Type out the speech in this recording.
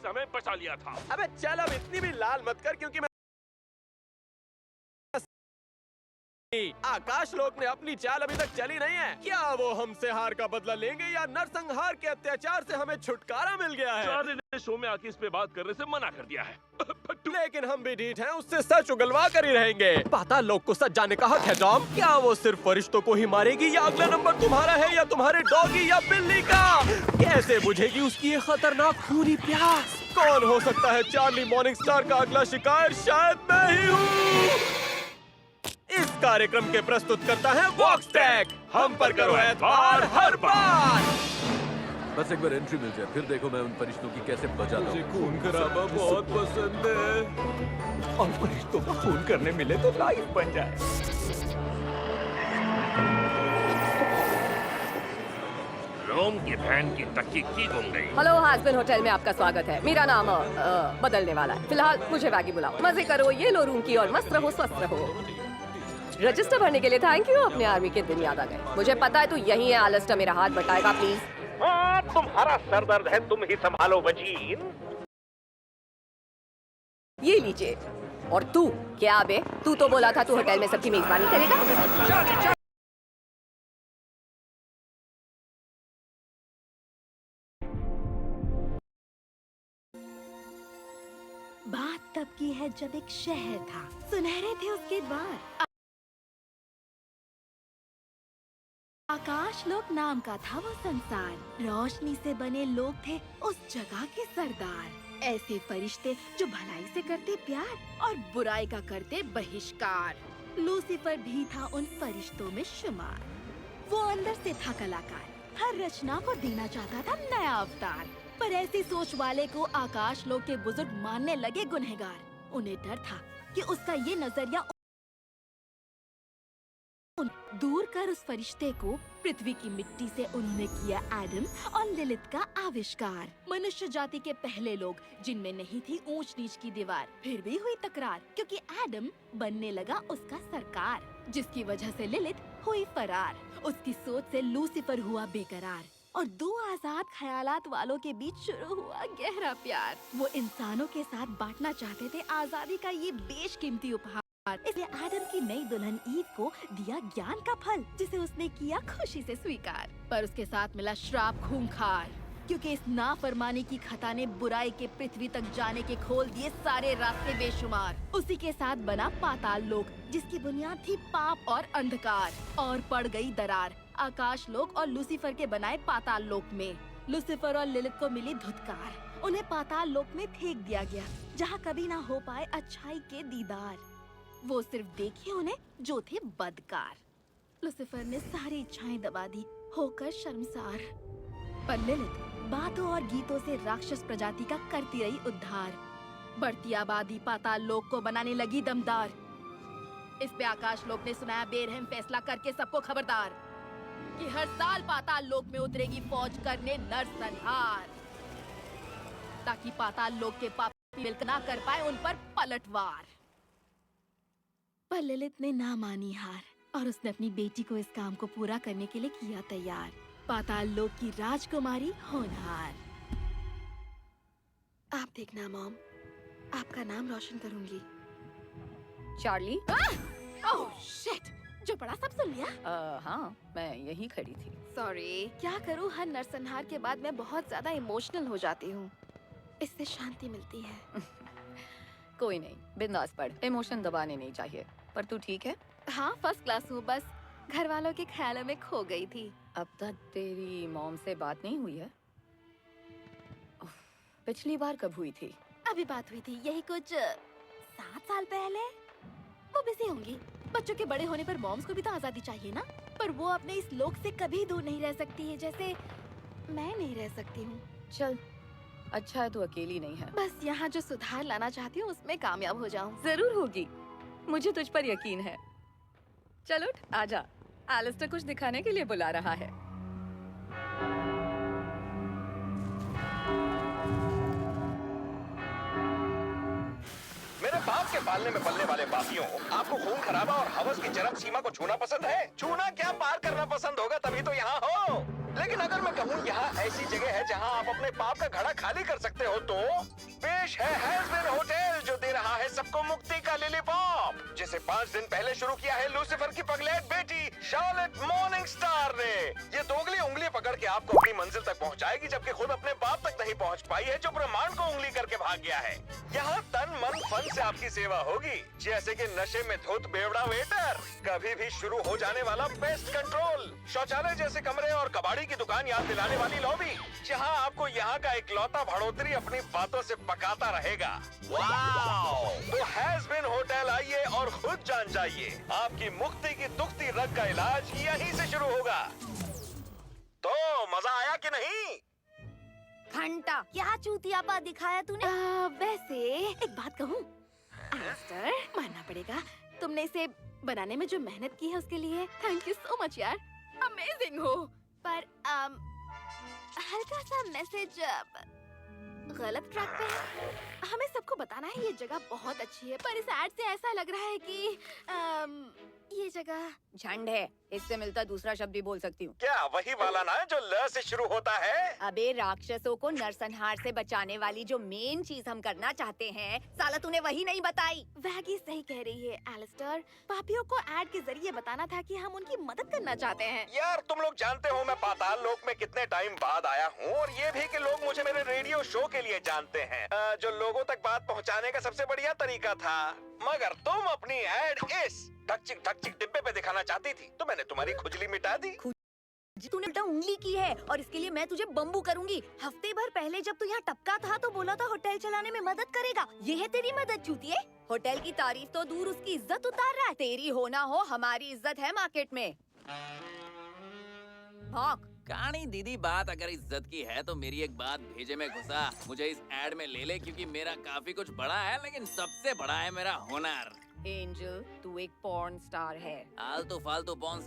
समय बचा लिया था। अबे चल अब इतनी भी लाल मत कर, क्योंकि आकाश लोक ने अपनी चाल अभी तक चली नहीं है। क्या वो हमसे हार का बदला लेंगे या नरसंहार के अत्याचार से हमें छुटकारा मिल गया है? चार्ली ने शो में आके इस पे बात करने से मना कर दिया है। लेकिन हम भी ढीठ हैं, उससे सच उगलवा कर ही रहेंगे। पाताल लोक को सच जानने का हक है टॉम। क्या वो सिर्फ फरिश्तों को ही मारेगी या अगला नंबर तुम्हारा है या तुम्हारे डॉगी या बिल्ली का? कैसे बुझेगी उसकी ये खतरनाक खूनी प्यास? कौन हो सकता है चार्ली मॉर्निंग स्टार का अगला शिकार? शायद मैं ही हूँ। इस कार्यक्रम के प्रस्तुत करता है वॉक्स टैग। हम पर करो एतबार हर बार। बस एक बार एंट्री मिल जाए, फिर देखो मैं उन फरिश्तों की कैसे बजाता हूँ। मुझे खून खराबा बहुत पसंद है। और फरिश्तों को खून करने मिले तो लाइफ बन जाए। रोम की बहन की तक्की की गुम गई। हेलो हस्बैंड होटल में आपका स्वागत है। मेरा नाम बदलने वाला है। फिलहाल मुझे बागी बुलाओ। मजे करो, ये लो रूम की, और मस्त रहो, स्वस्थ रहो। रजिस्टर भरने के लिए थैंक यू। अपने आर्मी के दिन याद आ गए। मुझे पता है तू यही है। आलिस्टर मेरा हाथ बटाएगा प्लीज। हाँ, तुम्हारा सर दर्द है, तुम ही संभालो वजीर। ये लीजिए। और तू क्या बे, तू तो बोला था तू होटल में सबकी मेजबानी करेगा। बात तब की है जब एक शहर था, सुनहरे थे उसके द्वार। आकाश लोक नाम का था वो संसार। रोशनी से बने लोग थे उस जगह के सरदार। ऐसे फरिश्ते जो भलाई से करते प्यार और बुराई का करते बहिष्कार। लूसीफर भी था उन फरिश्तों में शुमार। वो अंदर से था कलाकार, हर रचना को देना चाहता था नया अवतार। पर ऐसी सोच वाले को आकाश लोक के बुजुर्ग मानने लगे गुनहगार। उन्हें डर था कि उसका ये नजरिया दूर कर उस फरिश्ते को पृथ्वी की मिट्टी से उन्होंने किया एडम और लिलित का आविष्कार। मनुष्य जाति के पहले लोग जिनमें नहीं थी ऊंच नीच की दीवार। फिर भी हुई तकरार क्योंकि एडम बनने लगा उसका सरकार, जिसकी वजह से लिलित हुई फरार। उसकी सोच से लूसीफर हुआ बेकरार और दो आजाद ख्यालात वालों के बीच शुरू हुआ गहरा प्यार। वो इंसानों के साथ बांटना चाहते थे आजादी का ये बेशकीमती उपहार। इसलिए आदम की नई दुल्हन ईव को दिया ज्ञान का फल, जिसे उसने किया खुशी से स्वीकार। पर उसके साथ मिला श्राप खूंखार, क्योंकि इस नाफरमानी की खता ने बुराई के पृथ्वी तक जाने के खोल दिए सारे रास्ते बेशुमार। उसी के साथ बना पाताल लोक, जिसकी बुनियाद थी पाप और अंधकार। और पड़ गई दरार आकाश लोक और लूसीफर के बनाए पाताल लोक में। लूसीफर और लिलित को मिली धुतकार। उन्हें पाताल लोक में फेंक दिया गया, जहाँ कभी न हो पाए अच्छाई के दीदार। वो सिर्फ देखे उन्हें जो थे बदकार। लूसीफर ने सारी इच्छाएं दबा दी, होकर शर्मसार। पर लिलित बातों और गीतों से राक्षस प्रजाति का करती रही उद्धार। बढ़ती आबादी पाताल लोक को बनाने लगी दमदार। इस पे आकाश लोक ने सुनाया बेरहम फैसला करके सबको खबरदार कि हर साल पाताल लोक में उतरेगी फौज करने नरसंहार, ताकि पाताल लोक के पापी मिलकर ना कर पाए उन पर पलटवार। पर ललित ने ना मानी हार और उसने अपनी बेटी को इस काम को पूरा करने के लिए किया तैयार। पाताल लोक की राजकुमारी होनहार। आप देखना मॉम, आपका नाम रोशन करूंगी। चार्ली? ओह शिट, जो पड़ा सब सुन लिया? हाँ, मैं यहीं खड़ी थी। सॉरी। क्या करूं, हर नरसंहार के बाद मैं बहुत ज्यादा इमोशनल हो जाती हूँ। इससे शांति मिलती है। कोई नहीं, बिंदास पढ़। इमोशन दबाने नहीं चाहिए। पर तू ठीक है? हाँ, फर्स्ट क्लास हूँ, बस घर वालों के ख्यालों में खो गई थी। अब तक तेरी मॉम से बात नहीं हुई है? पिछली बार कब हुई थी? अभी बात हुई थी, यही कुछ 7 साल पहले। वो बिजी होंगी। बच्चों के बड़े होने पर मॉम्स को भी तो आजादी चाहिए ना। पर वो अपने इस लोक से कभी दूर नहीं रह सकती है, जैसे मैं नहीं रह सकती हूँ। चल, अच्छा है तू अकेली नहीं है। बस यहाँ जो सुधार लाना चाहती हूँ उसमें कामयाब हो जाऊँ। जरूर होगी, मुझे तुझ पर यकीन है। चलो आजा, एलिस्टर कुछ दिखाने के लिए बुला रहा है। मेरे बाप के पालने में पलने वाले बापियों, आपको खून खराबा और हवस की चरम सीमा को छूना पसंद है? छूना क्या, पार करना पसंद होगा, तभी तो यहाँ हो। लेकिन अगर मैं कहूँ यहाँ ऐसी जगह है जहाँ आप अपने पाप का घड़ा खाली कर सकते हो तो पेश है हैज़बिन होटल, जो दे रहा है सबको मुक्ति का लिलीपॉप, जिसे 5 दिन पहले शुरू किया है लूसीफर की पगलेट बेटी शार्लेट मॉर्निंग स्टार ने। ये दोगली उंगली पकड़ के आपको अपनी मंजिल तक पहुँचाएगी, जबकि खुद अपने बाप तक नहीं पहुँच पाई है, जो ब्रह्मांड को उंगली करके भाग गया है। यहाँ तन मन फन से आपकी सेवा होगी, जैसे कि नशे में धुत बेवड़ा वेटर, कभी भी शुरू हो जाने वाला पेस्ट कंट्रोल, शौचालय जैसे कमरे और कबाड़ी की दुकान याद दिलाने वाली लॉबी, जहाँ आपको यहाँ का इकलौता बढ़ोतरी अपनी बातों से पकाता रहेगा। वाओ! तो हैज़बिन होटल आइए और खुद जान जाइए, आपकी मुक्ति की दुखती रग का इलाज यहीं से शुरू होगा। तो मजा आया कि नहीं? घंटा क्या चूतियापा दिखाया तूने? वैसे एक बात कहूँ, मास्टर, मानना पड़ेगा, तुमने इसे बनाने में जो मेहनत की है उसके लिए थैंक यू सो मच यार, अमेजिंग हो। पर हल्का सा मैसेज गलत ट्रैक पे है। हमें सबको बताना है ये जगह बहुत अच्छी है, पर इस एड से ऐसा लग रहा है कि ये जगह झंड है, इससे मिलता दूसरा शब्द भी बोल सकती हूँ। क्या वही वाला ना जो ल से शुरू होता है? अबे राक्षसों को नरसंहार से बचाने वाली जो मेन चीज हम करना चाहते हैं, साला तूने वही नहीं बताई। वैगी सही कह रही है एलिस्टर, पापियों को एड के जरिए बताना था कि हम उनकी मदद करना चाहते हैं। यार तुम लोग जानते हो मैं पाताल लोक में कितने टाइम बाद आया हूँ, और ये भी कि लोग मुझे मेरे रेडियो शो के लिए जानते हैं, जो लोगों तक बात पहुँचाने का सबसे बढ़िया तरीका था। मगर तुम अपनी एड इस ढकचिक डिब्बे पे दिखाना चाहती थी, तो मैंने तुम्हारी खुजली मिटा दी। तूने उल्टा उंगली की है और इसके लिए मैं तुझे बम्बू करूंगी। हफ्ते भर पहले जब तू यहाँ टपका था तो बोला था होटल चलाने में मदद करेगा, ये है तेरी मदद चूतिए। होटल की तारीफ तो दूर, उसकी इज्जत उतार रहा है। तेरी हो ना हो, हमारी इज्जत है मार्केट में। भौंक। कहानी दीदी, बात अगर इज्जत की है तो मेरी एक बात भेजे में घुसा, मुझे इस एड में ले ले, क्योंकि मेरा काफी कुछ बड़ा है, लेकिन सबसे बड़ा है मेरा हुनर। एंजल, तू एक पॉर्न स्टार है। आलतू फालतू पॉर्न